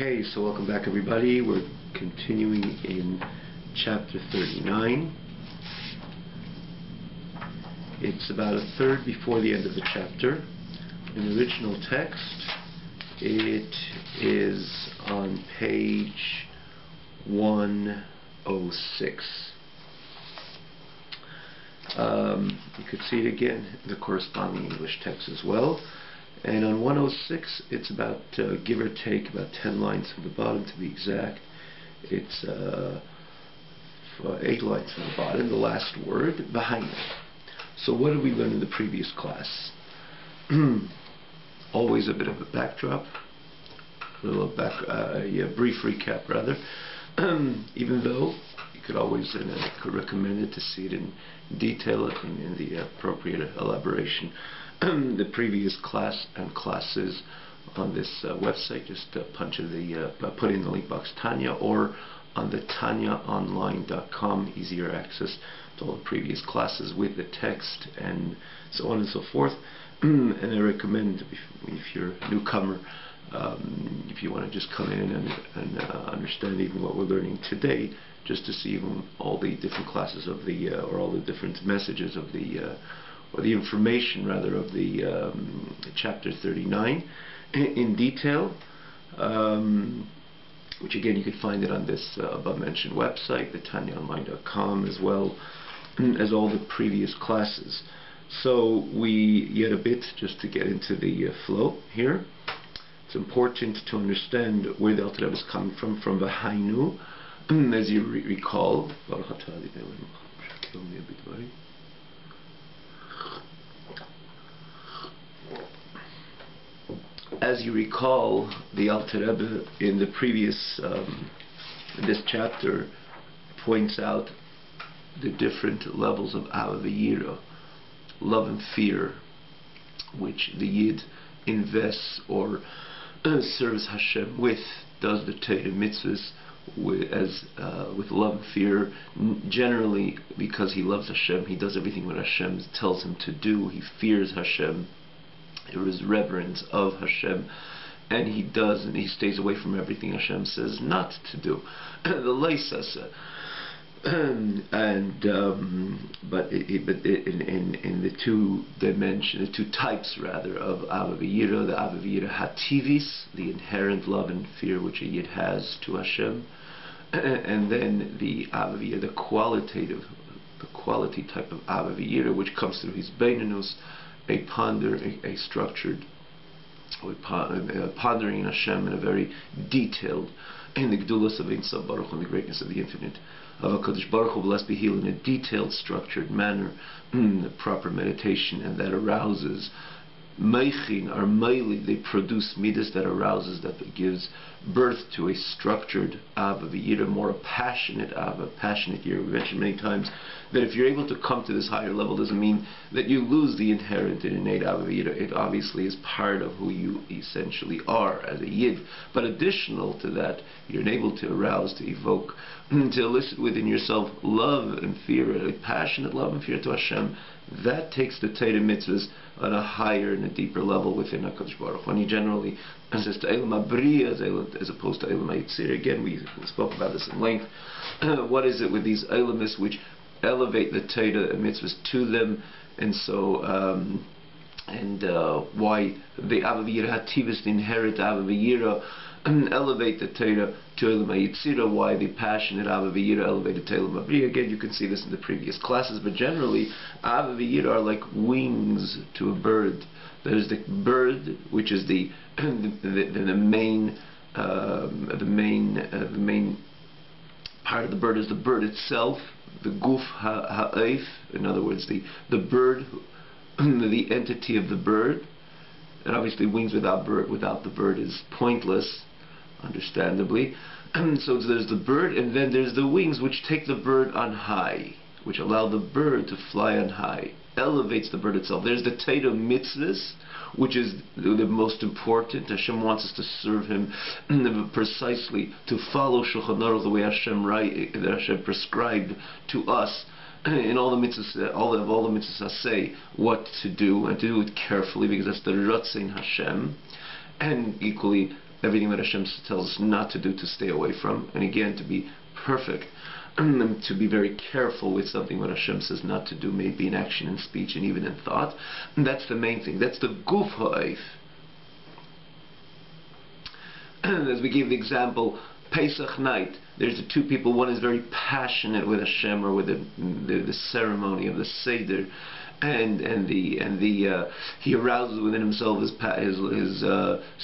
Okay, so welcome back everybody. We're continuing in chapter 39. It's about a third before the end of the chapter. In the original text, it is on page 106. You could see it again in the corresponding English text as well. And on 106, it's about, give or take, about 10 lines from the bottom to be exact. It's 8 lines from the bottom, the last word, Behind. So what did we learn in the previous class? Always a bit of a backdrop, a little brief recap rather. Even though you could always could recommend it to see it in detail in the appropriate elaboration. The previous class and classes on this website, just punch in put in the link box Tanya, or on the tanyaonline.com, easier access to all the previous classes with the text and so on and so forth. And I recommend, if you're a newcomer, if you want to just come in and understand even what we're learning today, just to see even all the different classes of the or all the different messages of the or the information rather of the chapter 39 in detail, which again you can find it on this above mentioned website, the tanyaonline.com, as well as all the previous classes. So we yet a bit just to get into the flow here. It's important to understand where the Alter Rebbe is coming from V'hainu, as you recall. As you recall, the Alter Rebbe in the previous, in this chapter, points out the different levels of Ahavah, love and fear, which the Yid invests or serves Hashem with, does the Torah mitzvahs with love and fear. Generally, because he loves Hashem, he does everything what Hashem tells him to do. He fears Hashem. There is reverence of Hashem, and he stays away from everything Hashem says not to do. The Leisasa. But in the two dimensions, the two types rather of Ahavah, the Ahavah Hativis, the inherent love and fear which a Yid has to Hashem, and then the Ahavah, the quality type of Ahavah, which comes through his Beinanus, a structured, pondering in Hashem in a very detailed, in the Gedulas of Ein Sof Baruch, and the greatness of the infinite of HaKadosh Baruch Hu, blessed be He, in a detailed, structured manner, the proper meditation, and that arouses Meichin, or Meili, they produce midas that arouses, that gives birth to a structured Ahavah, more a passionate Ahavah, passionate year. We mentioned many times that if you're able to come to this higher level, doesn't mean that you lose the inherent and innate Ahavah. It obviously is part of who you essentially are as a Yid. But additional to that, you're able to arouse, to evoke, to elicit within yourself love and fear, a passionate love and fear to Hashem. That takes the Torah mitzvahs on a higher and a deeper level within HaKadosh Baruch Hu. When he generally says to Eilam HaBriya as opposed to Eilam HaYitzir, again we spoke about this in length. What is it with these Eilamis which elevate the Torah mitzvahs to them, and so why the Ahavah Hativis, the inherent Ahavah, elevate the Torah to Eilam HaYitzir, why the passionate Ahavah elevated to Eilam HaBriya. Again, you can see this in the previous classes, but generally Ahavah are like wings to a bird. That is the bird, which is the main part of the bird is the bird itself, the guf ha'eif, in other words, the bird, the entity of the bird. And obviously wings without the bird is pointless, understandably. So there's the bird, and then there's the wings which take the bird on high, which allow the bird to fly on high, elevates the bird itself. There's the Torah mitzvahs, which is the most important. Hashem wants us to serve Him precisely, to follow Shulchan Aruch the way Hashem prescribed to us. In all the mitzvahs, all the mitzvahs say what to do, and to do it carefully, because that's the Ratzein Hashem. And equally, everything that Hashem tells us not to do, to stay away from, and again, to be perfect, to be very careful with something what Hashem says not to do, maybe in action, in speech, and even in thought. And that's the main thing. That's the guf ha'oif. As we gave the example, Pesach night, there's the two people. One is very passionate with Hashem, or with the ceremony of the Seder, and he arouses within himself his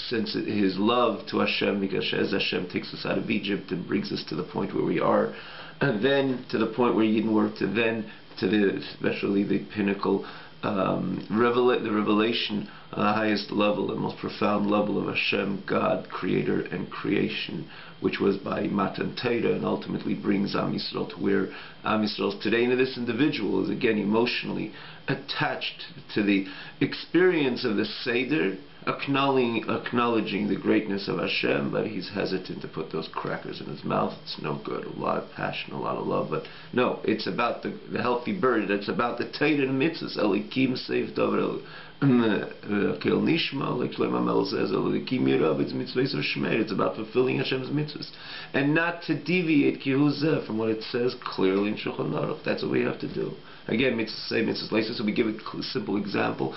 sense, his love to Hashem, because as Hashem takes us out of Egypt and brings us to the point where we are, and then to the point where Yidden were, to then to especially the pinnacle, the revelation on the highest level, the most profound level of Hashem, God, Creator and creation, which was by Matan Torah, and ultimately brings Am Yisrael to where Am Yisrael is today. And this individual is again emotionally attached to the experience of the Seder, acknowledging the greatness of Hashem, but he's hesitant to put those crackers in his mouth. It's no good. A lot of passion, a lot of love, but no, it's about the healthy bird. It's about the Torah and mitzvahs. Elikim seif davar Kel Nishma, like Shlomo Mel says, it's about fulfilling Hashem's mitzvahs, and not to deviate from what it says clearly in Shulchan Aruch. That's what we have to do. Again, mitzvahs say mitzvahs later. So we give a simple example,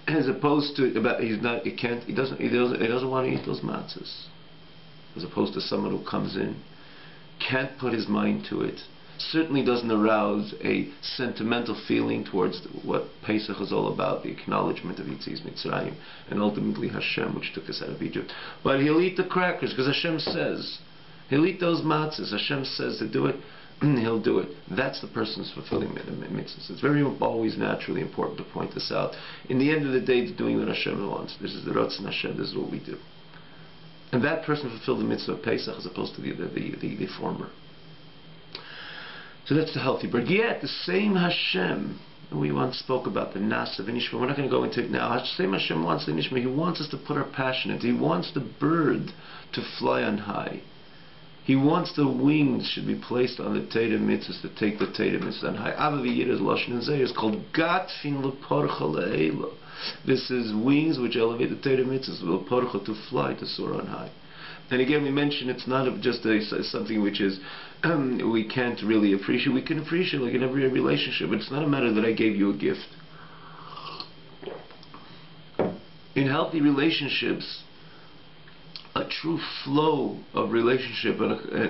as opposed to about he doesn't want to eat those matzahs, as opposed to someone who comes in, can't put his mind to it, certainly doesn't arouse a sentimental feeling towards what Pesach is all about, the acknowledgement of Yetzias Mitzrayim, and ultimately Hashem, which took us out of Egypt. But he'll eat the crackers, because Hashem says. He'll eat those matzahs. Hashem says to do it, he'll do it. That's the person who's fulfilling mitzvahs. It's very always naturally important to point this out. In the end of the day, it's doing what Hashem wants. This is the Ratzon Hashem, this is what we do. And that person fulfilled the mitzvah of Pesach as opposed to the former. So that's the healthy bird. Yet, the same Hashem, we once spoke about the Nas of Inishma, we're not going to go into it now. The same Hashem wants the Inishma. He wants us to put our passion into it. He wants the bird to fly on high. He wants the wings should be placed on the Torah mitzvahs, to take the Torah mitzvahs on high. Avavi Yid's Lashon and Zeh is called Gatfin Leporcha Le'ela. This is wings which elevate the Torah mitzvahs, Leporcha, to fly, to soar on high. And again, we mentioned it's not just something which is we can't really appreciate. We can appreciate, like in every relationship. But it's not a matter that I gave you a gift. In healthy relationships, a true flow of relationship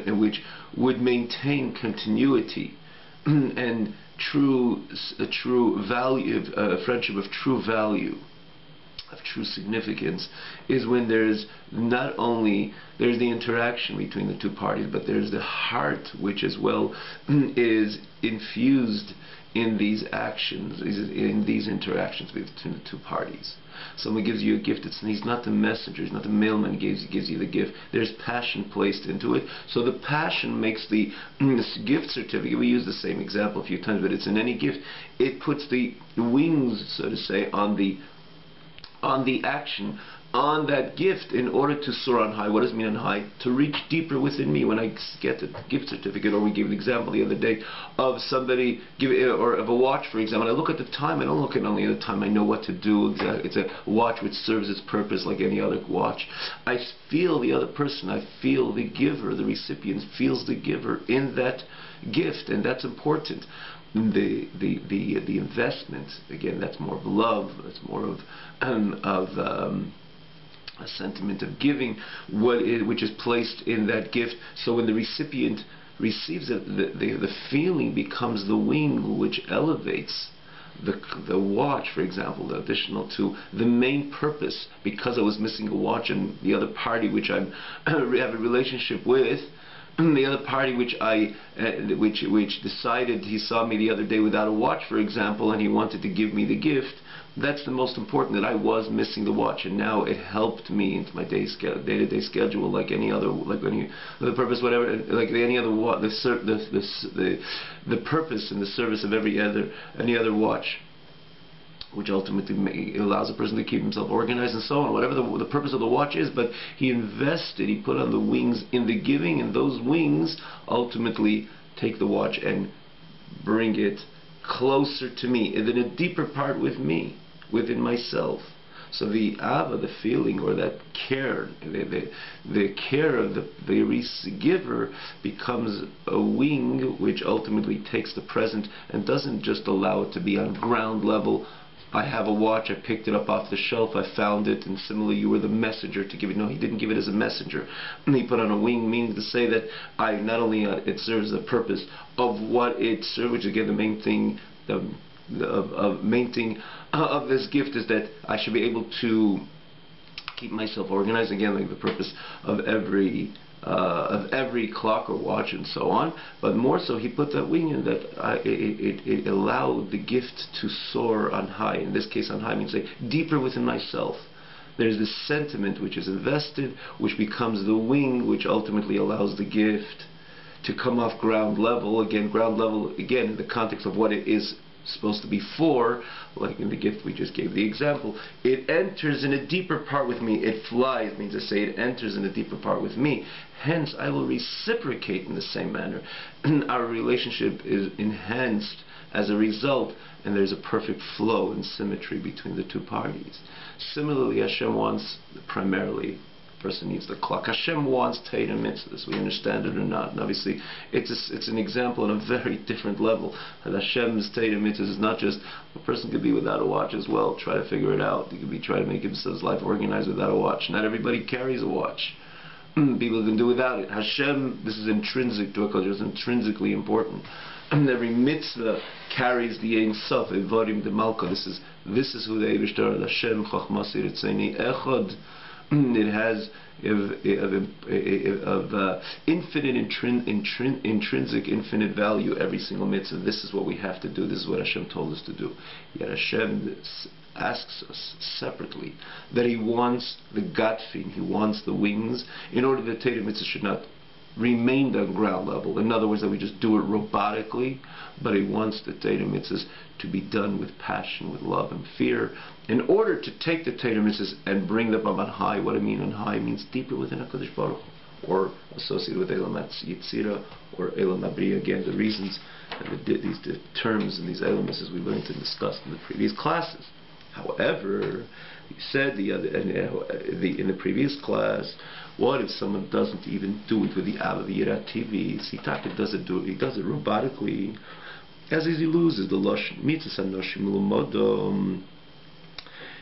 in which would maintain continuity and a true value, a friendship of true value, of true significance, is when there's not only there's the interaction between the two parties, but there's the heart which as well is infused in these actions, in these interactions between the two parties. Someone gives you a gift, he's not the messenger, he's not the mailman who gives you the gift. There's passion placed into it. So the passion makes the gift certificate, we use the same example a few times, but it's in any gift, it puts the wings, so to say, on the action, on that gift, in order to soar on high. What does it mean on high? To reach deeper within me. When I get the gift certificate, or we gave an example the other day of somebody, or of a watch, for example, I look at the time, I don't look at only at the time, I know what to do. It's a watch which serves its purpose like any other watch. I feel the other person, I feel the giver, the recipient feels the giver in that gift, and that's important. The investment, again, that's more of love, that's more of a sentiment of giving, which is placed in that gift. So when the recipient receives it, the feeling becomes the wing which elevates the watch, for example, the additional to the main purpose. Because I was missing a watch, and the other party which I have a relationship with, the other party which decided, he saw me the other day without a watch, for example, and he wanted to give me the gift. That's the most important, that I was missing the watch, and now it helped me into my day-to-day schedule, like any other, the purpose, whatever, like any other watch, the purpose and the service of any other watch, which ultimately allows a person to keep himself organized and so on, whatever the purpose of the watch is. But he invested, he put on the wings in the giving, and those wings ultimately take the watch and bring it closer to me, and then a deeper part with me, within myself. So the ava, the feeling, or that care, the care of the giver becomes a wing which ultimately takes the present and doesn't just allow it to be on ground level. I have a watch, I picked it up off the shelf, I found it, and similarly you were the messenger to give it. No, he didn't give it as a messenger. He put on a wing, meaning to say that I not only it serves the purpose of what it serves, which again the main thing, main thing of this gift is that I should be able to keep myself organized. Again, like the purpose of every clock or watch and so on, but more so he put that wing in that it allowed the gift to soar on high. In this case, on high means like deeper within myself. There's this sentiment which is invested, which becomes the wing, which ultimately allows the gift to come off ground level. Again, ground level, again, in the context of what it is supposed to be for, like in the gift we just gave the example. It enters in a deeper part with me. It flies, means to say it enters in a deeper part with me. Hence, I will reciprocate in the same manner. Our relationship is enhanced as a result, and there's a perfect flow and symmetry between the two parties. Similarly, Hashem wants primarily, person needs the clock. Hashem wants Torah mitzvahs. We understand it or not. And obviously, it's an example on a very different level. And Hashem's Torah mitzvahs is not just a person could be without a watch as well. Try to figure it out. He could be trying to make his life organized without a watch. Not everybody carries a watch. People can do without it. Hashem, this is intrinsic to a culture. It's intrinsically important. And every mitzvah carries the Ein Sof, Evarim de Malka. This is who the Eibishter Hashem Chachmasi Ritzeni Echad. It has infinite intrinsic infinite value, every single mitzvah. This is what we have to do. This is what Hashem told us to do. Yet Hashem asks us separately that He wants the gatfin, He wants the wings, in order that Torah mitzvah should not remain on ground level. In other words, that we just do it robotically, but He wants the Torah mitzvahs to be done with passion, with love and fear, in order to take the Torah mitzvahs and bring them up on high. What I mean on high means deeper within HaKadosh Baruch Hu, or associated with Elam Yitzira or Elam Abriya. Again, the reasons and these terms and these elements as we learned and discussed in the previous classes. However, we said in the previous class, what if someone doesn't even do it with the Av Yirat TV? Sitaka doesn't do it. He does it robotically. As he loses the Lashon Mitzvah Anoshim L'Modom,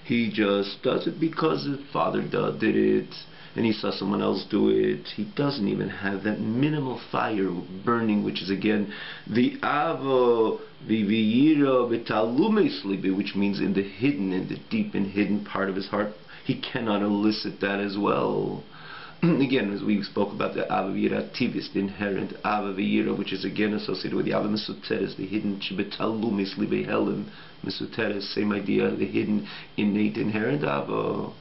he just does it because his father did it, and he saw someone else do it. He doesn't even have that minimal fire burning, which is again the Avo, the V'yira, V'talumei Slibi, which means in the hidden, in the deep and hidden part of his heart. He cannot elicit that as well. Again, as we spoke about the Ava V'yira Tivis, the inherent Ava V'yira, which is again associated with the Ava Mesuteres, the hidden Betalumei Slibi Helen Mesuteres, same idea, the hidden, innate, inherent Ava.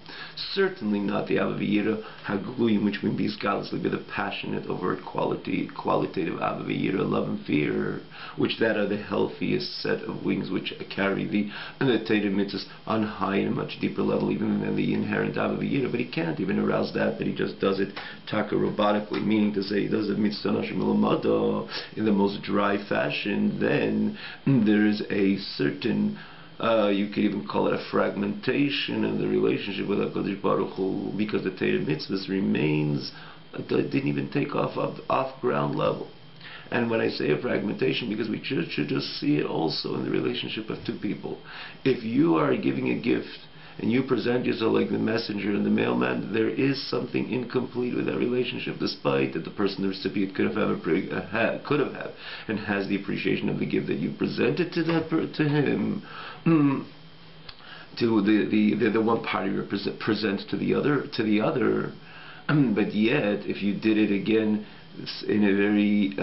Certainly not the Ava V'yira Hagluyim, which would be scalously the passionate, overt qualitative Ava V'yira, love and fear, which that are the healthiest set of wings which carry the Torah mitzvahs on high and a much deeper level even than the inherent Ava V'yira. But he can't even arouse that he just does it taka robotically, meaning to say he does it mitzvah nashim l'mado in the most dry fashion. Then there is a certain you could even call it a fragmentation in the relationship with HaKadosh Baruch Hu, because the Torah mitzvahs remains, didn't even take off ground level. And when I say a fragmentation, because we should just see it also in the relationship of two people. If you are giving a gift and you present yourself like the messenger and the mailman, there is something incomplete with that relationship, despite that the person, the recipient, could have had and has the appreciation of the gift that you presented to him. To the one party presents to the other, but yet if you did it again in a very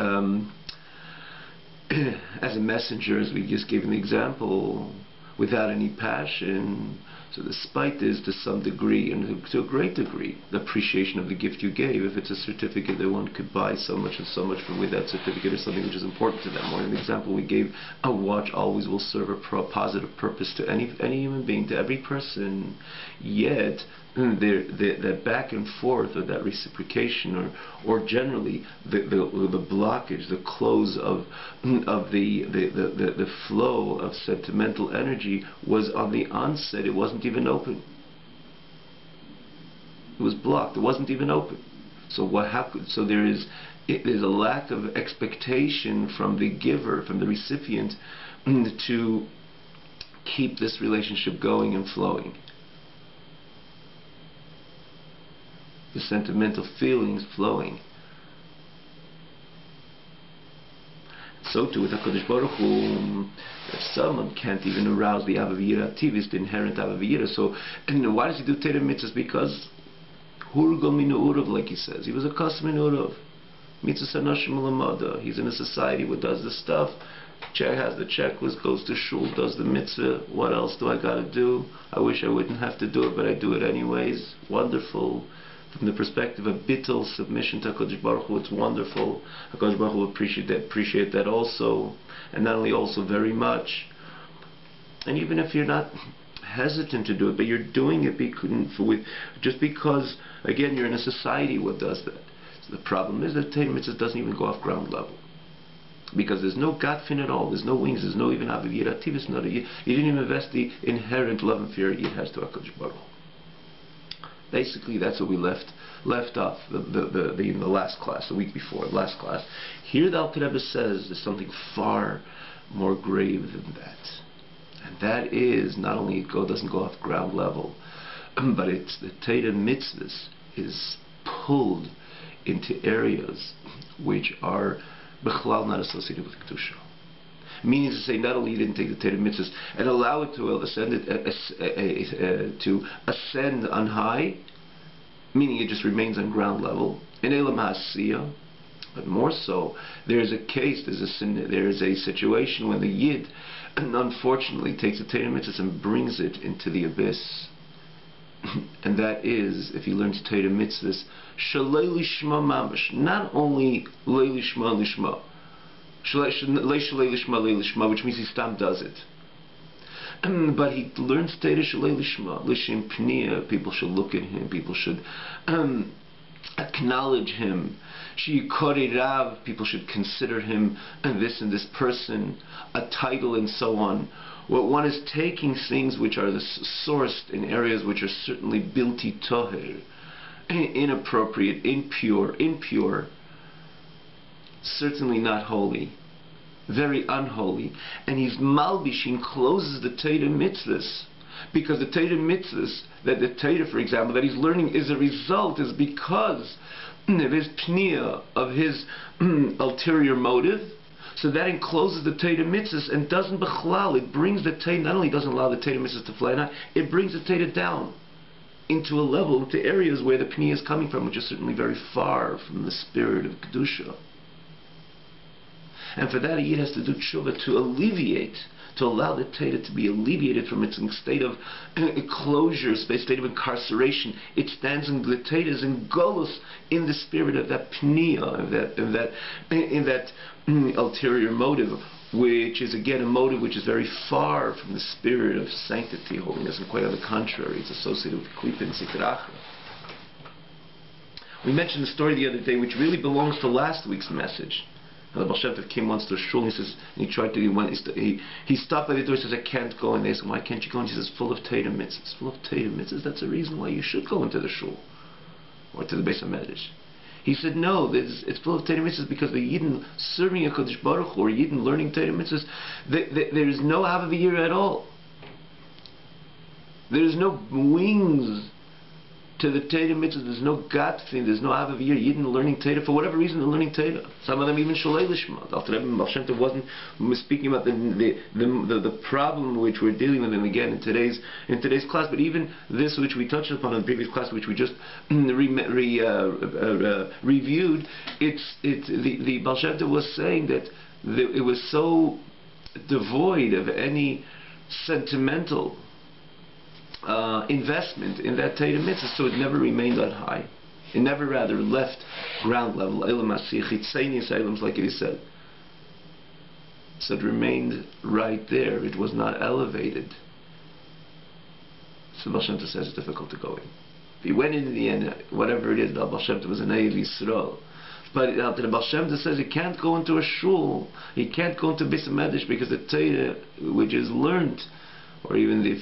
as a messenger, as we just gave an example, without any passion. So despite this, to some degree, and to a great degree, the appreciation of the gift you gave, if it's a certificate that one could buy so much and so much with that certificate, or something which is important to them, or an example we gave, a watch always will serve a positive purpose to any human being, to every person. Yet that back and forth, or that reciprocation, or generally the blockage, the close of the flow of sentimental energy was on the onset. It wasn't even open. It was blocked. It wasn't even open. So so there's a lack of expectation from the giver, from the recipient, to keep this relationship going and flowing. The sentimental feelings flowing. So too with HaKadosh Baruch Hu, if someone can't even arouse the Avavira Tivis, the inherent Avavira, so why does he do Torah mitzvahs? Because Hurgal min Urav, like he says, he was a custom in Urav. Mitzvahs Anoshim Lamada. He's in a society where does the stuff, has the checklist, goes to shul, does the mitzvah. What else do I got to do? I wish I wouldn't have to do it, but I do it anyways. Wonderful. From the perspective of bittul, submission to HaKadosh Baruch Hu, it's wonderful. HaKadosh Baruch Hu will appreciate that also, and not only also very much. And even if you're not hesitant to do it, but you're doing it just because, again, you're in a society what does that. So the problem is that Torah mitzvah doesn't even go off ground level. Because there's no Gatfin at all, there's no wings, there's no even Avivira Tivis, you didn't even invest the inherent love and fear it has to HaKadosh Baruch Hu. Basically, that's what we left off in the last class, the week before, last class. Here the Alter Rebbe says there's something far more grave than that. And that is, not only it doesn't go off ground level, but it's the Torah mitzvahs is pulled into areas which are b'chlal not associated with Kedusha. Meaning to say, not only you didn't take the Torah mitzvahs and allow it to ascend on high, meaning it just remains on ground level, in Elam HaSiyah, but more so, there is a situation when the Yid unfortunately takes the Torah mitzvahs and brings it into the abyss. And that is, if he learns Torah mitzvahs, Shalei Lishma Mamash, not only Lei Lishma Lishma, which means he stam does it. But he learns Torah Shalei Lishma, Lishim Pnia, people should look at him, people should acknowledge him. Shiyikori Rav, people should consider him and this person, a title and so on. Well, one is taking things which are sourced in areas which are certainly bilti toher, inappropriate, impure, certainly not holy, very unholy, and he's malbishing, closes the Torah mitzvahs, because the Torah mitzvahs, that the Torah, for example, that he's learning is because of his pnia, of his ulterior motive. So that encloses the Torah mitzvahs and doesn't bechlal. It brings the Torah, not only doesn't allow the Torah mitzvahs to fly out, it brings the Torah down into a level, into areas where the pnia is coming from, which is certainly very far from the spirit of Kedusha. And for that, a Yid has to do tshuva to alleviate, to allow the Torah to be alleviated from its state of closure, state of incarceration. It stands in the Torah is in golus, in the spirit of that pnia, in that ulterior motive, which is again a motive which is very far from the spirit of sanctity, holiness, and quite on the contrary, it's associated with klipa and sitracha. We mentioned the story the other day, which really belongs to last week's message. The Baal Shem Tov came once to a shul, and he says, and he tried to, he stopped by the door, he says, I can't go, and they said, why can't you go? And he says, full of Torah mitzvahs. Full of Torah mitzvahs, that's a reason why you should go into the shul, or to the Beis HaMedrash. He said, no, it's full of Torah mitzvahs because the Yidden serving a Kodesh Baruch Hu, or Yidden learning Torah mitzvahs, there is no Avavira at all. There is no wings to the Torah mitzvahs, there's no Gatfin, there's no Avavir, Yidden learning Torah, for whatever reason they're learning Torah. Some of them even Shalei Lishma. The Alter Rebbe Baal Shem Tov wasn't speaking about the problem which we're dealing with, and again in today's class, but even this which we touched upon in the previous class, which we just reviewed, the Baal Shem Tov was saying that it was so devoid of any sentimental investment in that Torah mitzvah, so it never remained on high. It never rather left ground level, like it is said. So it remained right there. It was not elevated. So Baal Shem Tov says it's difficult to go in. If he went in the end, whatever it is, the Baal Shem Tov was an Eiv Yisrael. But the Baal Shem Tov says he can't go into a shul, he can't go into Beis HaMedrash, because the Torah which is learned or even the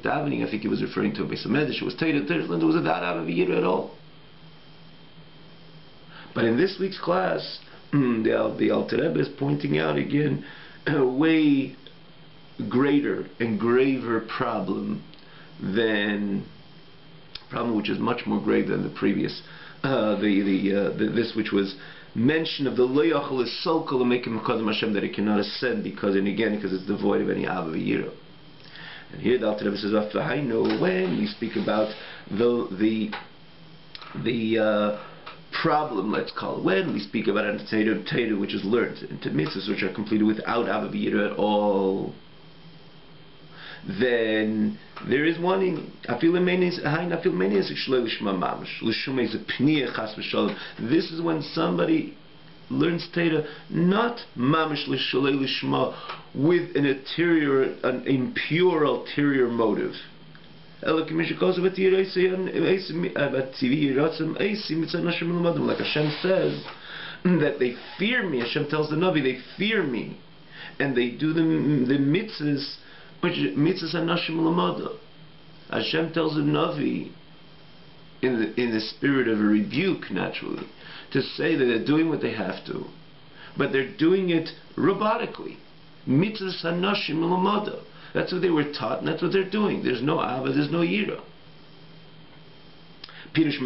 davening, I think he was referring to a Beis HaMedrash, it was Teda, there was a dot Ava V'Yira at all. But in this week's class, the Alter Rebbe is pointing out again a way greater and graver problem which is much more grave than the previous, this which was mention of the Loyachal is so kol make him Kodem Hashem that it cannot ascend because it's devoid of any Ava V'Yira. And here the Alter Rebbe says, when we speak about the problem, let's call it, when we speak about an Teda which is learned, into mitzvahs which are completed without Ava V'Yira at all, then there is one this is when somebody learns Teda not mamish l'shalei lishma with an impure ulterior motive. Like Hashem says that they fear me. Hashem tells the Navi they fear me and they do the mitzvahs, which mitzvahs anashim l'mada. Hashem tells the Navi in the spirit of a rebuke, naturally, to say that they're doing what they have to, but they're doing it robotically. Mitzvahs anashim l'mada. That's what they were taught, and that's what they're doing. There's no Ava, there's no Yira. This is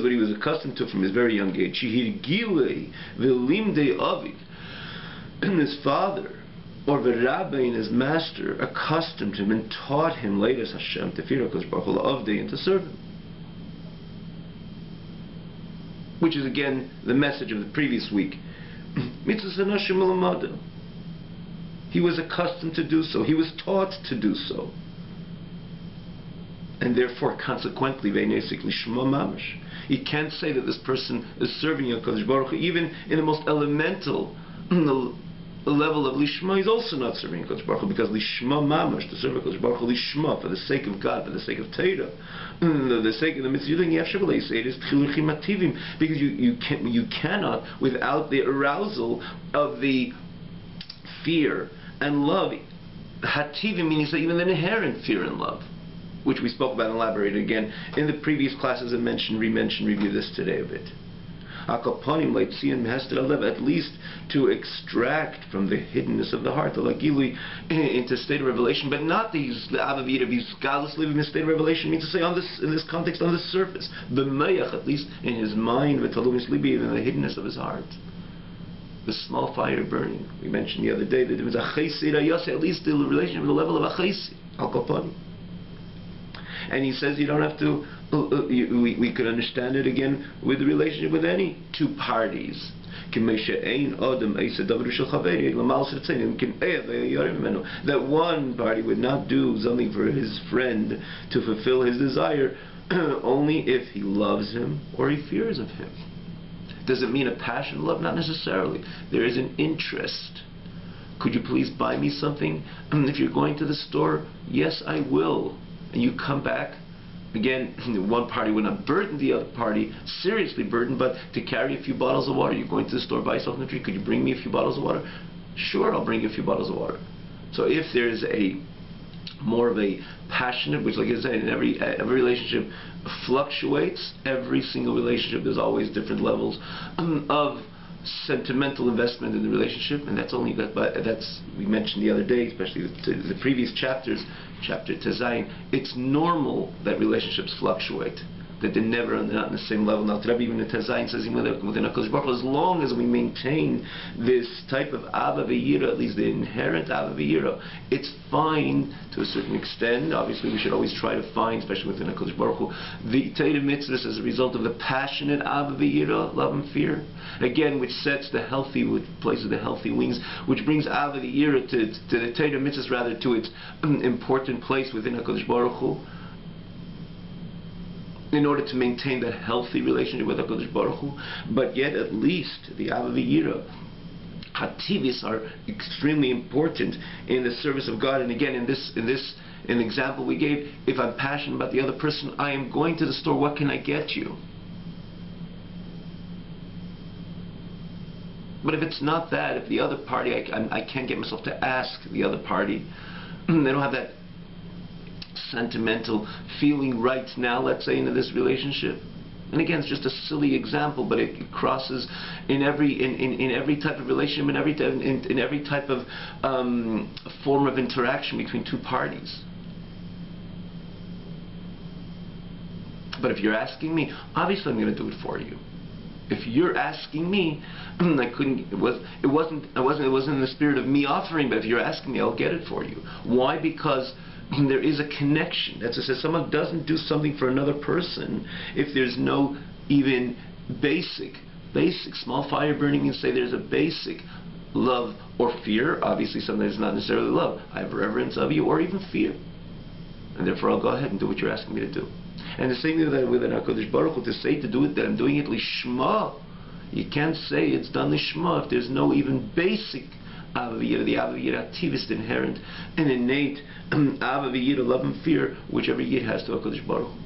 what he was accustomed to from his very young age. And his father, or the rabbi and his master, accustomed him and taught him, Leidas Hashem, and to serve him. Which is again the message of the previous week. He was accustomed to do so. He was taught to do so. And therefore, consequently, he can't say that this person is serving HaKadosh Baruch Hu, even in the most elemental level of Lishma. He's also not serving HaKadosh Baruch Hu, because Lishma Mamash, to serve HaKadosh Baruch Hu, Lishma, for the sake of God, for the sake of Teda, the sake of the mitzvah, it is because you cannot, without the arousal of the fear and love, hativim, meaning even the inherent fear and love, which we spoke about and elaborated again in the previous classes, and review this today a bit. At least to extract from the hiddenness of the heart, the lagili, into state of revelation, but not the Ava V'Yira, these godless living in state of revelation, means to say in this context, on the surface, the mayach, at least in his mind, v'talumis libi, in the hiddenness of his heart. The small fire burning. We mentioned the other day that there was a chesed ayase, at least the relationship, the level of a chesed, al kapani. And he says you don't have to, we could understand it again with the relationship with any two parties. That one party would not do something for his friend to fulfill his desire only if he loves him or he fears of him. Does it mean a passion love? Not necessarily. There is an interest. Could you please buy me something? If you're going to the store, yes, I will. And you come back, again, one party would not burden the other party, seriously burden, but to carry a few bottles of water. You're going to the store, buy something to drink. Could you bring me a few bottles of water? Sure, I'll bring you a few bottles of water. So if there's more of a passionate, which, like I said, in every relationship fluctuates. Every single relationship, there's always different levels of sentimental investment in the relationship, and that's we mentioned the other day, especially the previous chapters, chapter Tezayin. It's normal that relationships fluctuate, that they're never not on the same level. Now, even in Tezayin says, even within HaKadosh Baruch Hu, as long as we maintain this type of Ava V'Yira, at least the inherent Ava V'Yira, it's fine to a certain extent. Obviously, we should always try to find, especially within HaKadosh Baruch Hu, the Teda mitzvahs as a result of the passionate Ava V'Yira, love and fear, again, which sets the healthy, which places the healthy wings, which brings Ava V'Yira to the Teda mitzvahs, rather, to its important place within HaKadosh Baruch Hu, in order to maintain that healthy relationship with HaKadosh Baruch Hu. But yet, at least, the Ava V'Yira, Hativis, are extremely important in the service of God. And again, in an example we gave, if I'm passionate about the other person, I am going to the store, what can I get you? But if it's not that, if the other party, I can't get myself to ask the other party, they don't have that sentimental feeling right now, let's say, into this relationship. And again, it's just a silly example, but it crosses in every type of relationship, in every type of form of interaction between two parties. But if you're asking me, obviously I'm going to do it for you. If you're asking me, it wasn't in the spirit of me offering, but if you're asking me, I'll get it for you. Why? Because there is a connection. That's what it says. Someone doesn't do something for another person if there's no even basic, small fire burning, and say there's a basic love or fear. Obviously something that's not necessarily love. I have reverence of you, or even fear. And therefore I'll go ahead and do what you're asking me to do. And the same thing with an HaKadosh Baruch Hu, to say to do it, that I'm doing it lishma. You can't say it's done lishma if there's no even basic Avavira, the Avavira activist, inherent and innate Avavira, love and fear, which every Yid has to HaKadosh Baruch Hu.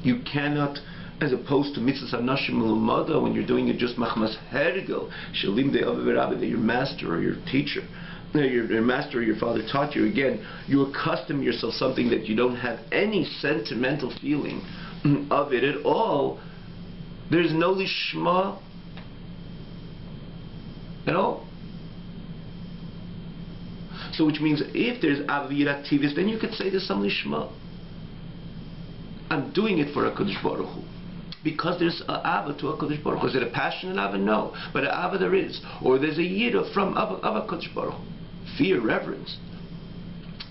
You cannot, as opposed to mitzvahs hanashim l'umada, when you're doing it just machmas hergel, shalim de avavira, that your master or your teacher, your master or your father taught you. Again, you accustom yourself something that you don't have any sentimental feeling of it at all. There's no lishma at all. So which means if there's avavira activist, then you could say there's some lishma. I'm doing it for HaKadosh Baruch Hu, because there's an ava to HaKadosh Baruch Hu. Is it a passionate ava? No. But an ava there is. Or there's a yira from HaKadosh Baruch Hu. Fear, reverence.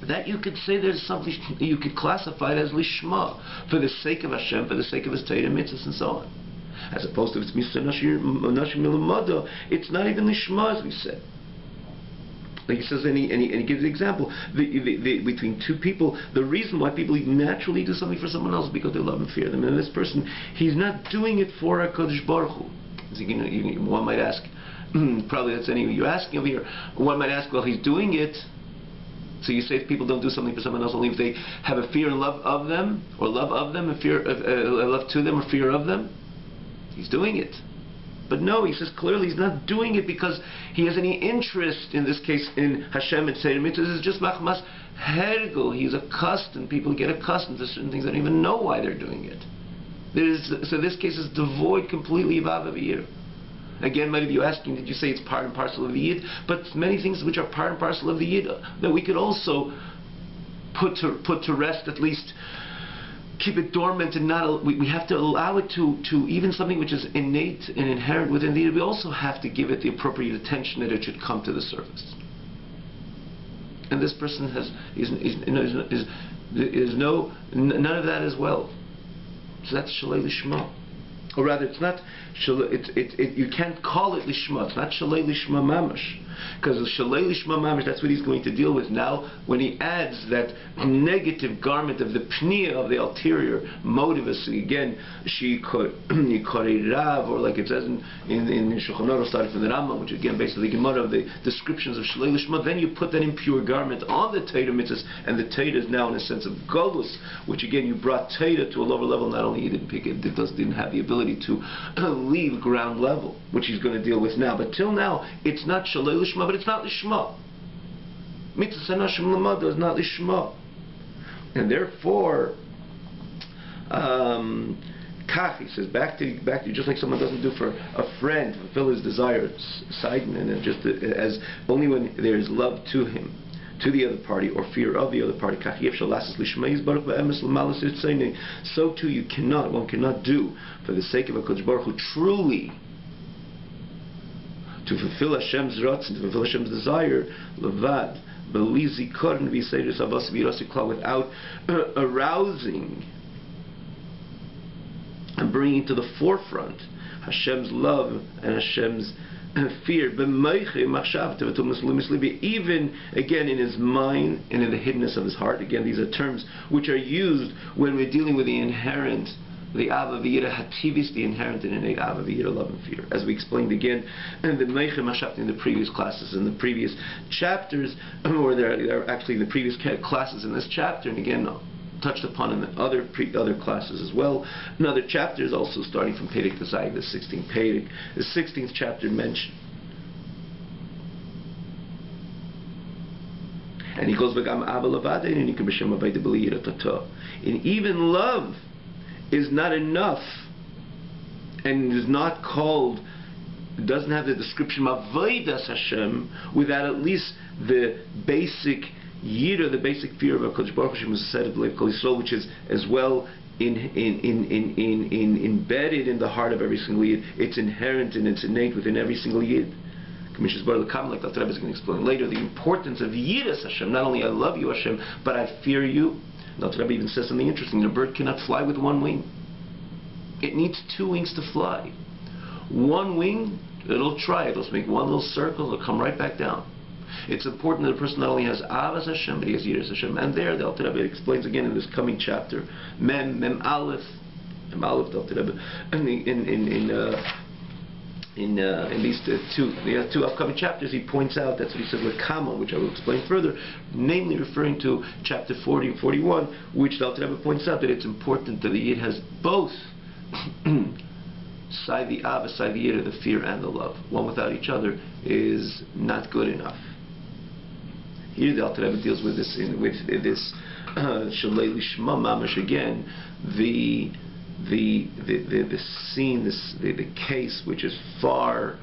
That you could say there's something, you could classify it as lishma, for the sake of Hashem, for the sake of His Torah mitzvahs and so on. As opposed to if it's mitzvah nashim milamada, it's not even lishma, as we said. Like he says, and he gives the example, between two people, the reason why people naturally do something for someone else is because they love and fear them. And this person, he's not doing it for HaKadosh Baruch Hu. So, one might ask, probably that's any you're asking over here, one might ask, well, he's doing it, so you say if people don't do something for someone else only if they have a fear and love of them, or love of them, a fear of, love to them, or fear of them, he's doing it. But no, he says clearly he's not doing it because he has any interest, in this case, in Hashem and Seder Mitzvahs. This is just machmas hergel. He's accustomed, people get accustomed to certain things, they don't even know why they're doing it. So this case is devoid completely of avavir. Again, many of you asking, did you say it's part and parcel of the Yid? But many things which are part and parcel of the Yid that we could also put to rest, at least keep it dormant, and not. We have to allow it to even something which is innate and inherent within the Yid. We also have to give it the appropriate attention that it should come to the surface. And this person is none of that as well. So that's shalei lishma. Or rather, it's not. You can't call it lishma. It's not shalei lishma mamash, because shalei lishma mamash, that's what he's going to deal with now when he adds that negative garment of the pnia, of the ulterior motive. Again, she rav, or like it says in Shulchan Aruch, starting from the Rambam, which again basically Gemara of the descriptions of shalei lishma. Then you put that impure garment on the Torah mitzvahs, and the Torah is now in a sense of golus, which again you brought Torah to a lower level. Not only you didn't pick it, didn't have the ability to leave ground level, which he's going to deal with now. But till now, it's not shalei lishma, but it's not lishma. Mitzvah sanashim lamada is not lishma, and therefore, kach, he says, back to just like someone doesn't do for a friend to fulfill his desire, and just as only when there is love to him, to the other party, or fear of the other party. So too one cannot do for the sake of HaKadosh Baruch Hu truly to fulfill Hashem's ratzon, to fulfill Hashem's desire, levad, without arousing and bringing to the forefront Hashem's love and Hashem's fear, even again in his mind and in the hiddenness of his heart. Again, these are terms which are used when we're dealing with the inherent, the avavira hativis, the inherent and innate avavira, love and fear, as we explained again in the meiche mashav in the previous classes, in the previous chapters, or there are actually the previous classes in this chapter. And again, touched upon in the other classes as well. Another chapter is also starting from Perek Zayin, the 16th Perek. The 16th chapter mentioned. And he goes, and even love is not enough, and is not called, doesn't have the description of Avodas Hashem without at least the basic Yira, the basic fear of HaKadosh Baruch Hu, which is as well embedded in the heart of every single Yid. It's inherent and it's innate within every single Yid. Like Dr. Rebbe is going to explain later, the importance of Yiras Hashem. Not only I love you, Hashem, but I fear you. Dr. Rebbe even says something interesting. A bird cannot fly with one wing. It needs two wings to fly. One wing, it'll try. It'll make one little circle. It'll come right back down. It's important that a person not only has Avas Hashem, but he has Yiras Hashem. And there, the Dr. Rebbe explains again in this coming chapter, Mem Aleph, Dr. Rebbe, in these two upcoming chapters, he points out, that's what he says with Kama, which I will explain further, namely referring to chapter 40 and 41, which the Alter Rebbe points out that it's important that the Yid has both side the Ava, side the Yid, the fear and the love. One without each other is not good enough. Here the Alter Rebbe deals with this Shalei Lishma Mamash again, the scene, the case, which is far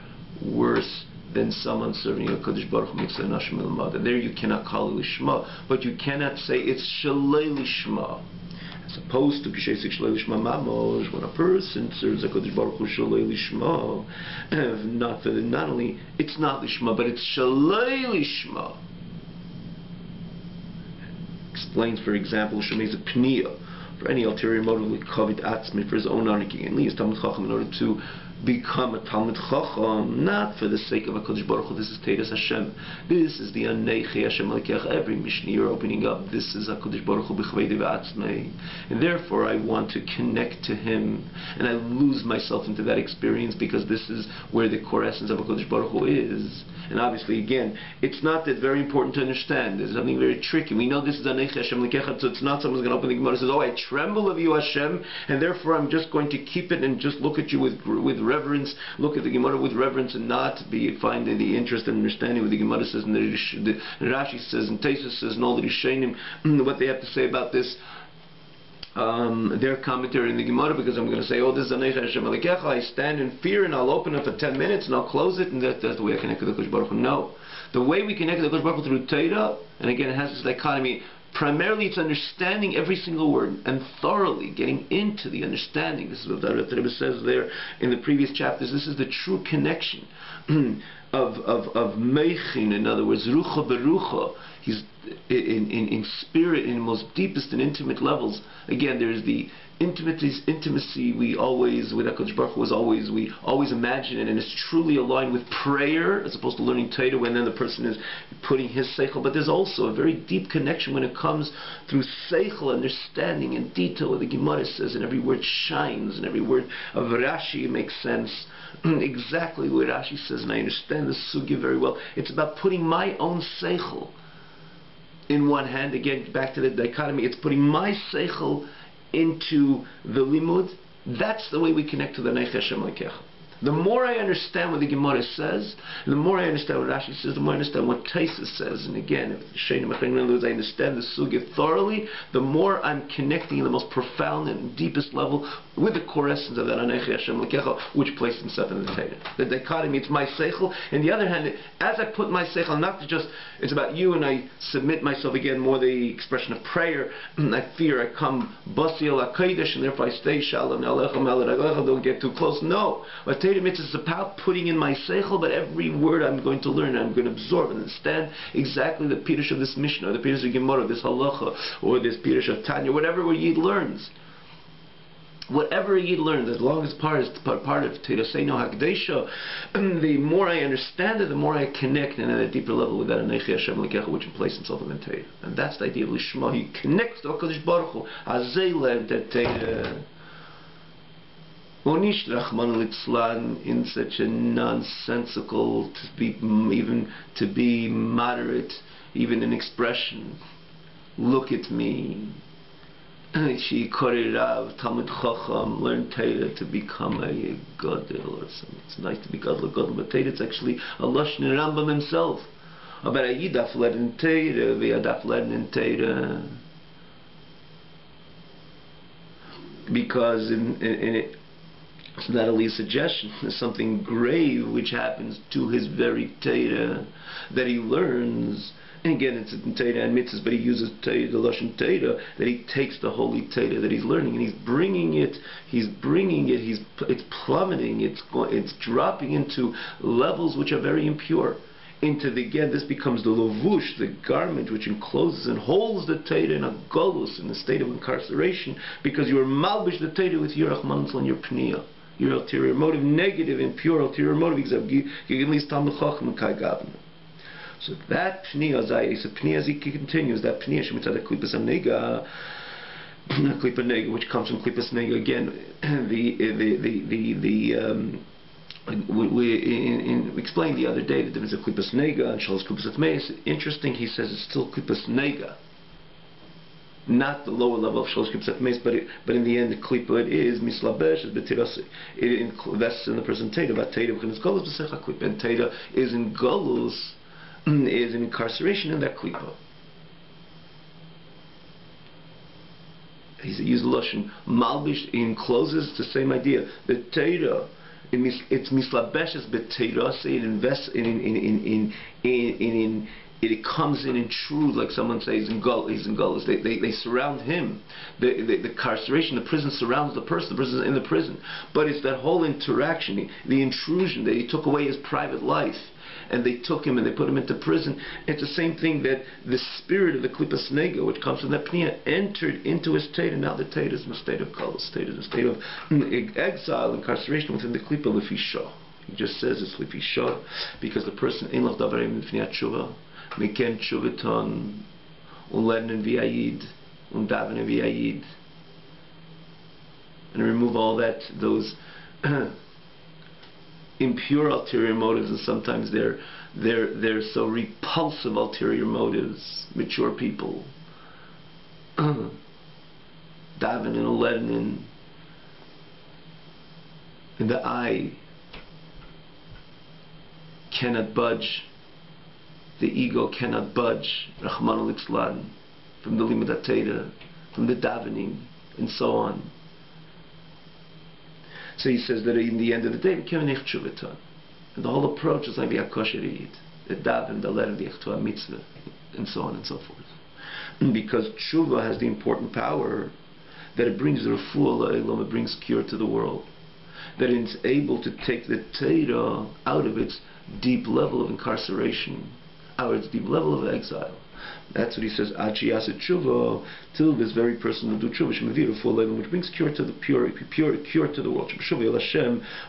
worse than someone serving a Kodesh Baruch Hu Mitzvah Nashim Elamad. And there you cannot call it Lishma, but you cannot say it's Shalei Lishma. As opposed to K'shesik Shalei Lishma Mamosh, when a person serves a Kodesh Baruch Hu Shalei Lishma, not only it's not Lishma, but it's Shalei Lishma. Explains, for example, Shemez Pniya, for any ulterior motive, with Kavit Atzmi, for his own honor, Least Talmud Chacham, in order to become a Talmud Chacham, not for the sake of a Kodesh Baruch Hu. This is Teiras Hashem. This is the Aneichi Hashem Lekech. Every Mishnah you're opening up, this is a Kodesh Baruch Hu B'chvei V'atzmei. And therefore I want to connect to Him, and I lose myself into that experience, because this is where the core essence of a Kodesh Baruch Hu is. And obviously, again, it's not that very important to understand. There's something very tricky. We know this is Aneichi Hashem Lekech, so it's not someone's going to open the Gemara and says, oh, I tremble of you, Hashem, and therefore I'm just going to keep it and just look at you with reverence, look at the Gemara with reverence, and not find the interest and understanding what the Gemara says, and the Rashi says, and Tesis says, and all the Rishonim, what they have to say about this, their commentary in the Gemara, because I'm going to say, oh, this is Aneichi Hashem Elokecha, I stand in fear, and I'll open it for 10 minutes, and I'll close it, and that's the way I connect to the Kodesh Baruch Hu. No. The way we connect to the Kodesh Baruch Hu through Torah, and again, it has this dichotomy. Primarily, it's understanding every single word and thoroughly getting into the understanding. This is what the Rebbe says there in the previous chapters. This is the true connection of Meichin. In other words, Rucha Berucha. He's in spirit, in the most deepest and intimate levels. Again, there's the intimacy we always, with HaKadosh Baruch Hu, we always imagine it, and it's truly aligned with prayer, as opposed to learning Torah when then the person is putting his seichel. But there's also a very deep connection when it comes through seichel, understanding in detail what the Gemara says, and every word shines, and every word of Rashi makes sense. Exactly what Rashi says, and I understand the sugya very well. It's about putting my own seichel in one hand. Again, back to the dichotomy, it's putting my seichel into the limud. That's the way we connect to the Aneichi Hashem Elokecha. The more I understand what the Gemara says, the more I understand what Rashi says, the more I understand what Tesis says. And again, if I understand the sugya thoroughly, the more I'm connecting in the most profound and deepest level with the core essence of that Aneichi Hashem Elokecha, which placed himself in the Torah. The dichotomy, it's my seichel. And the other hand, as I put my seichel, not to just, it's about you, and I submit myself, again, more the expression of prayer. I fear, I come basi el HaKodesh, and therefore I stay shalom alechem el Alecha, don't get too close. No. But Torah mitzvah is about putting in my seichel, but every word I'm going to learn, I'm going to absorb and understand exactly the pirush of this Mishnah, or the pirush of Gemara, this halacha, or this pirush of Tanya, whatever Yid learns. Whatever a Yid learns, as long as part of Teiraseinu Hakdesha, the more I understand it, the more I connect, and at a deeper level with that Aneichi Hashem Elokecha, which places himself in the Torah. And that's the idea of Lishma. He connects to HaKadosh Baruch Hu. Azei lev der Torah. Onish Rachman Litzlan, in such a nonsensical, to be moderate, even in expression. Look at me. she quoted Talmud Chacham, learn Torah to become a Gadol or something. It's nice to be Gadol, but Torah, it's actually a Lashon Rambam himself. But a Yidaf learn Torah, v'Yadaf learn Torah. Because it's not only a suggestion, there's something grave which happens to his very Torah that he learns. And again, it's in Torah and mitzvahs, but he uses the Lashon Torah, that he takes the holy Torah that he's learning and he's bringing it, it's plummeting, it's dropping into levels which are very impure. Again, this becomes the levush, the garment which encloses and holds the Torah in a golus, in a state of incarceration, because you are malbish the Torah with your Rahman and your pniya, your ulterior motive, negative, impure ulterior motive. So that pniya zayis, pniya as he continues, that pniya shemitzad klipas nega, klipa nega, which comes from klipas nega. Again, we explained the other day that there is a klipas nega and shalos klipas atmeis. Interesting, he says it's still klipas nega, not the lower level of shalos klipas atmeis, but in the end the klipa it is mislabesh, is betiras. It invests in the person Torah, but Torah v'chenes golus b'secha klipa, and Torah is in golus, is an incarceration in that klipa. He's used the lashon malbish, encloses the same idea. The Torah, it's mislabeshes b'teirase. It invests it comes in intrude, like someone says in gullus. They surround him. The carceration, the prison surrounds the person. The person is in the prison, but it's that whole interaction, the intrusion that he took away his private life. And they took him and they put him into prison. It's the same thing that the spirit of the klipas nega, which comes from that pniya, entered into his Torah. Now the Torah is in a state of galus, state of exile, incarceration within the klipa lefisha. He just says it's lefisha because the person ein lav davarim lefnei tshuva, meken tshuvaton, unlednen v'ayid, undavenen v'ayid, and remove all those impure ulterior motives, and sometimes they're so repulsive ulterior motives. Mature people daven and ulednin in the eye cannot budge, the ego cannot budge, Rahman al-Itzlan, from the limud HaTorah, from the davening, and so on. So he says that in the end of the day, and the whole approach is like the akosherit, the daven, the letter, the echtua mitzvah, and so on and so forth. Because tshuva has the important power that it brings refuah la'elam, it brings cure to the world, that it's able to take the Torah out of its deep level of incarceration, out of its deep level of exile. That's what he says, tshuva, till this very person will do tshuva, which brings cure to the cure to the world.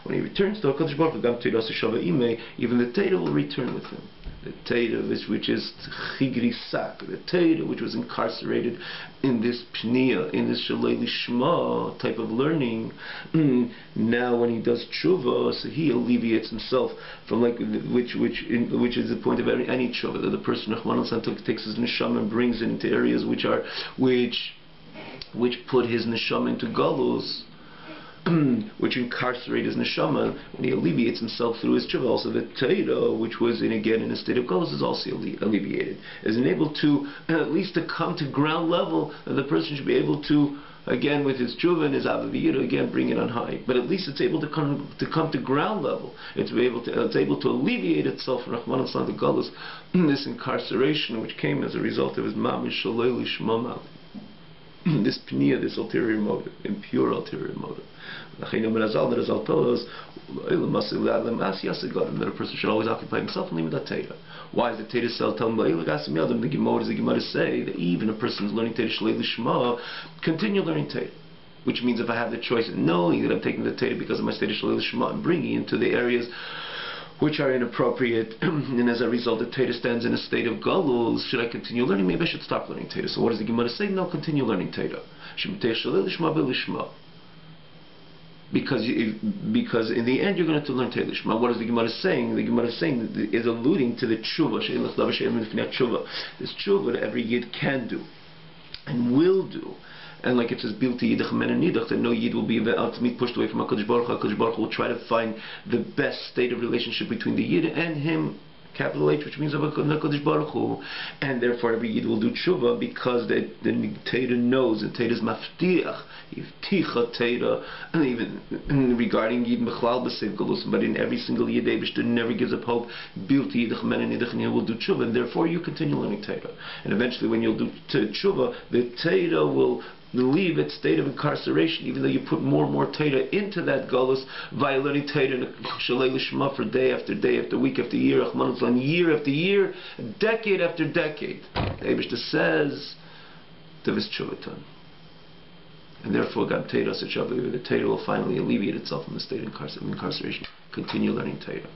When he returns to HaKadosh Baruch Hu, even the Torah will return with him. The Torah which is chigrisak, the Torah which was incarcerated in this pniya, in this shalei lishma type of learning. Now when he does tshuva, so he alleviates himself from which is the point of any tshuva, that the person takes his neshama and brings it into areas which put his neshama into galus, which incarcerate his neshama. When he alleviates himself through his tshuva, also the Torah, which was in a state of galus, is also alleviated, is enabled to at least to come to ground level, that the person should be able to, again with his tshuva and his avaviyah, again bring it on high. But at least it's able to come to ground level. It's able to alleviate itself from Rahman al-San, the galus, this incarceration which came as a result of his mamish shalei lishma, this pniya, this ulterior motive, impure ulterior motive. The Rizal tells us that a person should always occupy himself in limud Torah. Why is the Torah telling the Gemara say that even a person is learning Torah shalei lishma, continue learning Torah? Which means if I have the choice of knowing that I'm taking the Torah because of my state of shalei lishma and bringing it into the areas which are inappropriate, and as a result the Torah stands in a state of galus, should I continue learning? Maybe I should stop learning Torah. So what does the Gemara say? No, continue learning Torah. Because in the end you're going to learn Torah lishma. What is the Gemara saying? The Gemara is saying is alluding to the tshuva, this tshuva that every yid can do and will do, And like it says, Bilti Yidach Men Nidach, that no Yid will be ultimately pushed away from HaKadosh Baruch Hu. HaKadosh Baruch Hu will try to find the best state of relationship between the Yid and him, capital H, which means HaKadosh Baruch Hu. And therefore every Yid will do tshuva, because the Teda knows, and Teda is maftiach, Yivticha Teda, and even regarding Yid Mechlal B'Sev Galus, but in every single Yid, Eibishter never gives up hope, Bilti Yidach Men Nidach, and he will do tshuva, and therefore you continue learning Teda. And eventually when you'll do tshuva, the Teda will leave its state of incarceration, even though you put more and more Teda into that Galus via learning Teda Shalei Lishma for day after day after week after year, year after year, decade after decade. The Eibishter says, Devis Tshuvaton. And therefore, God Teda such a the Teda will finally alleviate itself from the state of incarceration. Continue learning Teda.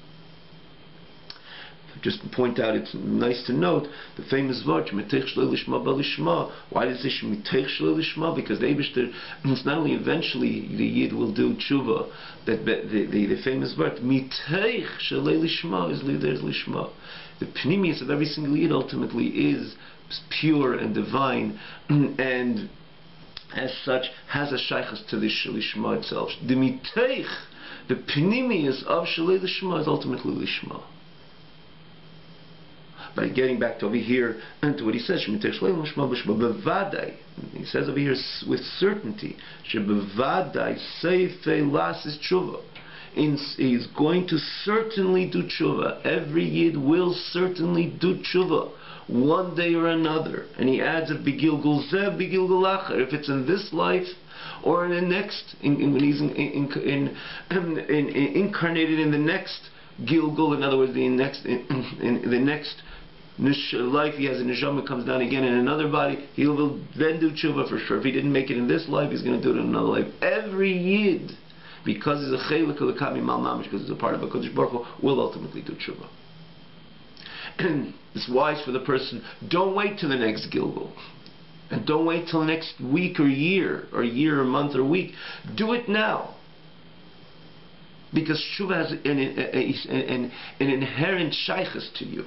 Just to point out, it's nice to note the famous word Mitech Shlei Lishma Balishma. Why is this Mitech Shlei Lishma? Because the Eibishter, it's not only eventually the Yid will do tshuva, that the famous word Mitech Shlei Lishma is there's Lishma. The pnimius of every single Yid ultimately is pure and divine, and as such has a shaychus to the Lishma itself. The Mitech, the pnimius of Shlei Lishma is ultimately Lishma. By getting back to over here and to what he says, he says over here with certainty, he's going to certainly do tshuva. Every Yid will certainly do tshuva one day or another. And he adds, if it's in this life or in the next, when he's incarnated in the next Gilgul, in other words, in the next life he has a neshama, comes down again in another body, he will then do tshuva for sure. If he didn't make it in this life, he's going to do it in another life. Every Yid, because he's a chelik of the kami mal mamish, because he's a part of HaKadosh Baruch Hu, will ultimately do tshuva. And it's wise for the person, don't wait till the next Gilgul. And don't wait till next week or year or month or week. Do it now. Because tshuva has an inherent shaychus to you.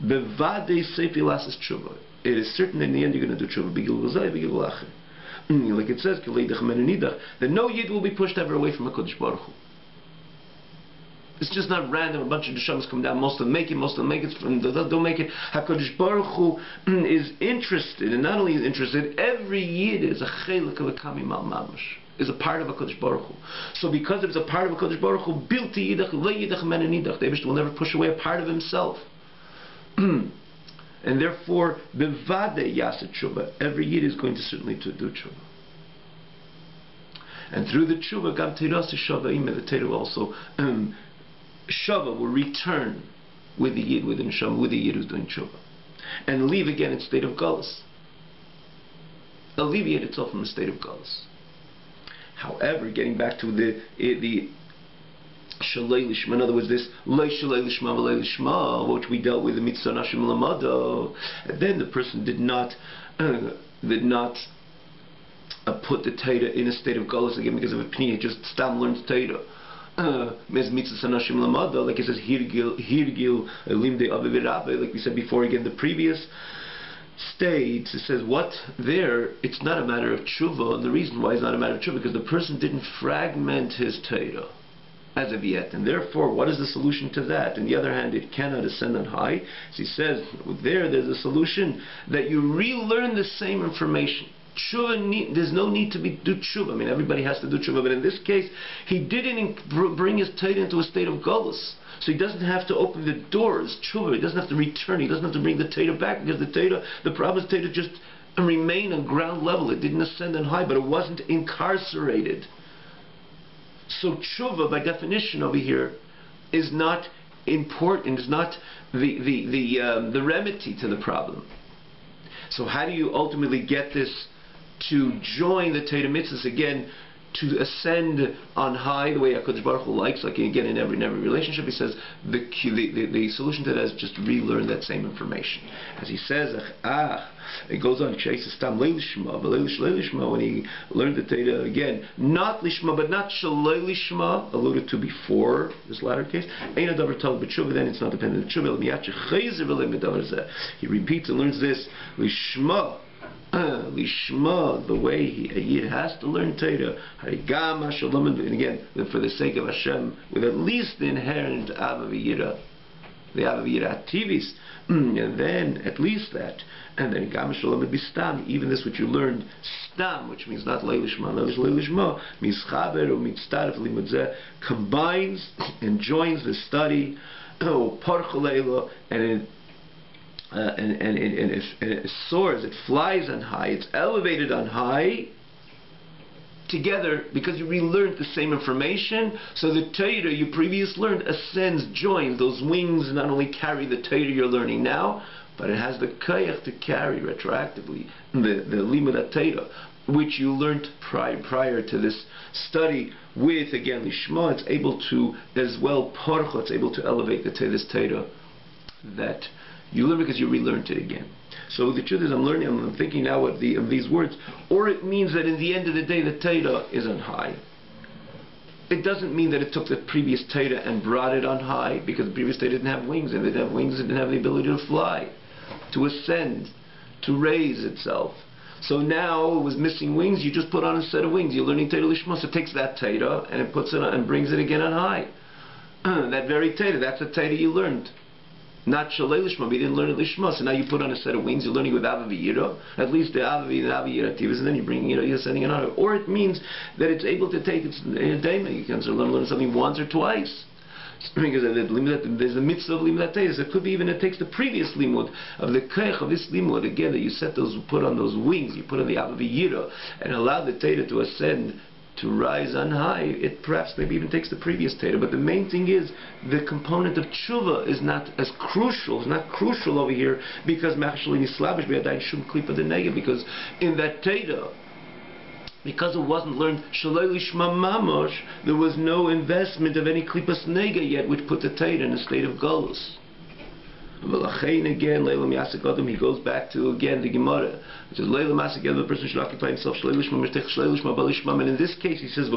Bevadei sefi lasses tshuva. It is certain that in the end you're going to do tshuva. Bigil gozai, bigil lacher. Like it says, that no Yid will be pushed ever away from HaKadosh Baruch Hu. It's just not random. A bunch of neshamas come down. Most of them make it. Most of them make it. Don't make it. HaKadosh Baruch Hu is interested, and not only is interested, every Yid is a chelik of a kami mal mamash, is a part of HaKadosh Baruch Hu. So because it's a part of HaKadosh Baruch Hu, bilti yidach le yidach men nidach, the Eibishter will never push away a part of himself. And therefore, bevade yaset tshuva, every Yid is going to certainly to do tshuva. And through the tshuva, gam teirasa shava ime, the Torah also shava will return with the Yid, with the neshama, with the Yid who's doing tshuva, and leave again in state of galus, alleviate itself from the state of galus. However, getting back to the Shalei Lishma, in other words, this Lei Shalei Lishma V'Lei Lishma, which we dealt with in Mitzvah Nashim Lamado, and then the person did not put the Teda in a state of galus again because of a pnei, just stam learns Teda. Mitzvah Nashim Lamado, like it says, Hirgil Limde Avivirabe, like we said before, again, the previous states, it says what there, it's not a matter of tshuva, and the reason why it's not a matter of tshuva, because the person didn't fragment his Teda as of yet, and therefore what is the solution to that? On the other hand, it cannot ascend on high. So he says there's a solution that you relearn the same information. Tshuva, there's no need to do tshuva. I mean, everybody has to do tshuva, but in this case he didn't bring his Teda into a state of galus, so he doesn't have to open the doors tshuva, he doesn't have to return, he doesn't have to bring the Teda back, because the problem is Teda just remained on ground level. It didn't ascend on high, but it wasn't incarcerated. So tshuva, by definition over here, is not important, is not the remedy to the problem. So how do you ultimately get this to join the Teda mitzvahs again, to ascend on high the way HaKadosh Baruch Hu likes, like again in every relationship? He says the solution to that is just relearn that same information. As he says, it goes on, when he learned the Teda again, not lishma, but not shalei lishma, alluded to before this latter case. Then it's not dependent on tshuva. He repeats and learns this lishma, Lishma, the way he has to learn Torah, and again, for the sake of Hashem, with at least the inherent Avaviyira, the Avaviyira Tivis, and then at least that, and then Gam Shalom Bistam, even this which you learned Stam, which means not Leilishma, Leilishma, Mischaber or Mitztaref Limudzeh, combines and joins the study, Parcholeila, and it soars, it flies on high, it's elevated on high together because you relearned the same information. So the Torah you previously learned ascends, joins, those wings not only carry the Torah you're learning now, but it has the koyach to carry retroactively the limud Torah, which you learned prior to this study with, again, Lishma. It's able to, as well, Parcha, it's able to elevate this Torah that you learn because you relearned it again. So the truth is, I'm thinking now of these words, or it means that in the end of the day, the Torah is on high. It doesn't mean that it took the previous Torah and brought it on high, because the previous Torah didn't have wings, and it didn't have wings, it didn't have the ability to fly, to ascend, to raise itself. So now it was missing wings, you just put on a set of wings. You're learning Torah Lishma, so it takes that Torah and it puts it on and brings it again on high. That very Torah, that's the Torah you learned. Not Shalei Lishma, but you didn't learn it Lishma. So now you put on a set of wings, you're learning with Avaviyira, at least the Avaviyira Tivas, and then you're bringing it, you're sending it on. Or it means that it's able to take its daima. You can learn something once or twice. Because there's a mitzvah of limud Torah. So it could be even it takes the previous limud of the koyach of this limud again, that you set those, put on those wings, you put on the Avaviyira, and allow the Torah to ascend, to rise on high. It perhaps maybe even takes the previous Torah, but the main thing is the component of tshuva is not as crucial. It's not crucial over here because because in that Torah, because it wasn't learned Shalei Lishma Mamosh, there was no investment of any klipas nega yet, which put the Torah in a state of galus. Again, he goes back to again the Gemara, which is the person should occupy himself. And in this case, he says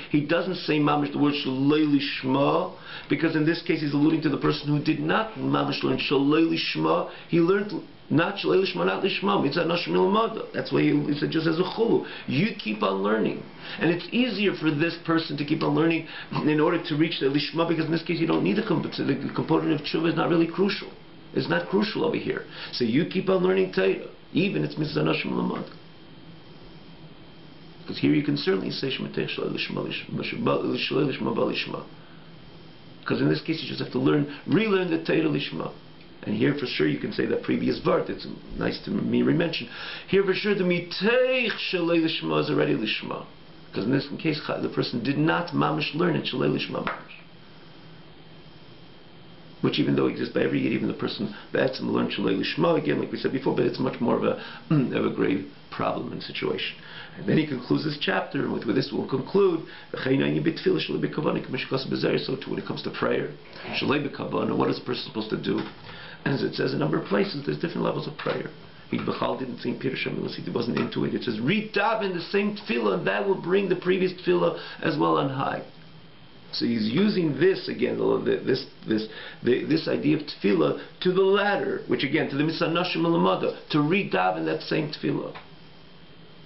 he doesn't say mamish the word Shalei Lishma, because in this case he's alluding to the person who did not mamish learn Shalei Lishma. He learned not Shalei Lishma, not Lishma. It's not Nashmil. That's why he said just as a chulu. You keep on learning, and it's easier for this person to keep on learning in order to reach the Lishma, because in this case you don't need the component of tshuva is not really crucial. It's not crucial over here. So you keep on learning Torah, even it's mitzvah nashim lamad. Because here you can certainly say Shematech Shalei Lishma Balishma. Because in this case you just have to relearn the Torah Lishma. And here for sure you can say that previous vart. It's nice to me re-mention. Here for sure the Mitech Shalei Lishma is already Lishma. Because in this case the person did not mamish learn it Shalei Lishma mamish. Which even though exists by every year, even the person that's and learn Shalei Lishma again, like we said before, but it's much more of a grave problem and situation. And then he concludes this chapter, and with this we'll conclude. So too when it comes to prayer, Shalei B'Kavana, what is the person supposed to do? And as it says in a number of places, there's different levels of prayer. He didn't think Peter Shemilas, he wasn't into it. It says, read daven the same tefillah, and that will bring the previous tefillah as well on high. So he's using this again, this idea of tefillah to the latter, which again to the mitzvah nashim alamada, to read daven that same tefillah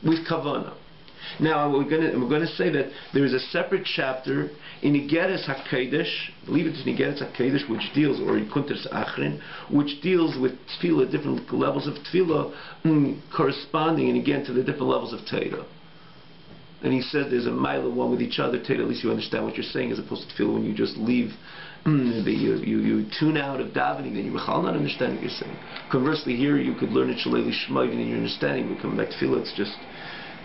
with kavana. Now we're going to say that there is a separate chapter in Igeres HaKadosh, I believe it's in Igeres HaKadosh, which deals, or in Kuntres Achrin, which deals with tefillah, different levels of tefillah, corresponding, and again to the different levels of Torah. And he said there's a mile one with each other, Torah, at least you understand what you're saying, as opposed to tefillah when you just leave, you tune out of davening, then you will not understand what you're saying. Conversely, here you could learn it Shalei Lishma, even in your understanding, we come back to tefillah, it's just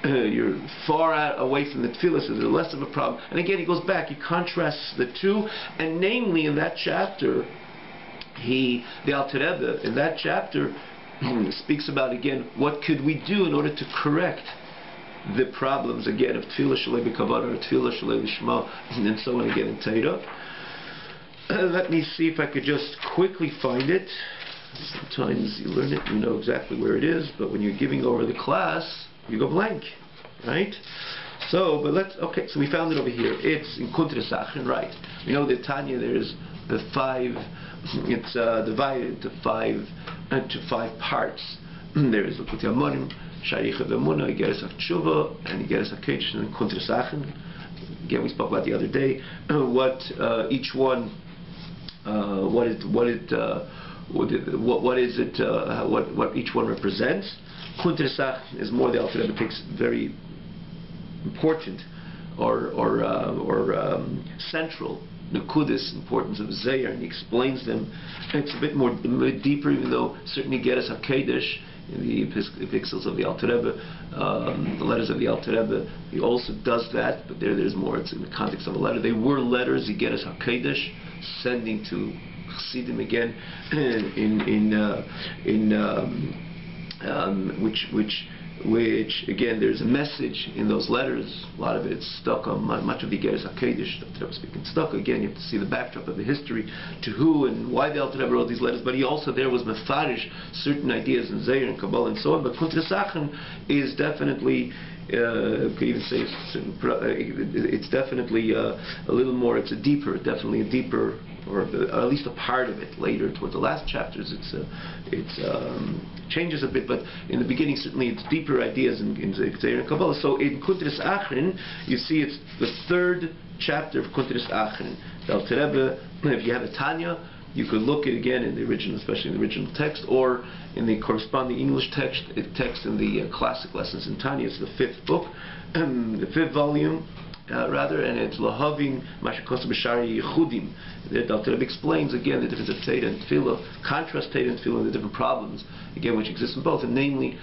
you're far away from the tefillah, so there's less of a problem. And again, he goes back, he contrasts the two, and namely in that chapter, the Alter Rebbe, in that chapter, speaks about again, what could we do in order to correct the problems again of tefillah Shalei B'Kavana, or tefillah Shalei Lishma, and so on again in Torah. Let me see if I could just quickly find it. Sometimes you learn it, you know exactly where it is, but when you're giving over the class, you go blank, right? So, so we found it over here. It's in Kuntres Achrin, right? We know that Tanya, there's the five, it's divided into five parts. There is Likutei Amarim, Sharicha V'Emuna, Igeres HaTshuva, and Igeres HaKedesh, and Kuntres Achen. Again, we spoke about the other day what each one, what each one represents. Kuntres Achen is more, the Alter Rebbe takes very important or central Nekudas, importance of Zayar, and he explains them. It's a bit more deeper, even though certainly Geras HaKedesh in the epistles of the Alter Rebbe, the letters of the Alter Rebbe, he also does that, but there's more. It's in the context of a letter. They were letters, Geras HaKedesh, sending to Chassidim again, which again, there's a message in those letters. A lot of it's stuck on much of the Geras HaKedesh. The Alter Rebbe speaking stuck. Again, you have to see the backdrop of the history, to who and why the Alter Rebbe wrote these letters. But he also there was mefarish certain ideas in Zayir and Kabbalah and so on. But Kuntres Achen is definitely, could even say it's definitely a little more. It's definitely a deeper, or at least a part of it later towards the last chapters. It's changes a bit, but in the beginning certainly it's deeper ideas in Zayir and Kabbalah. So in Kuntres Achen, you see it's the third chapter of Kuntres Achen. The Alter Rebbe, if you have a Tanya, you could look at again in the original, especially in the original text, or in the corresponding English text in the classic lessons in Tanya. It's the fifth book, the fifth volume. And it's Lahavim Mashakos B'Shari Yechudim. The Alter Rebbe explains again the difference of Teda and Tefillah, contrast Teda and Tefillah, and the different problems again which exist in both, and namely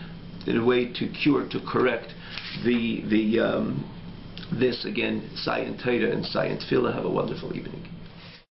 in a way to correct this again. Sai and Teda and Sai and Tefillah. Have a wonderful evening.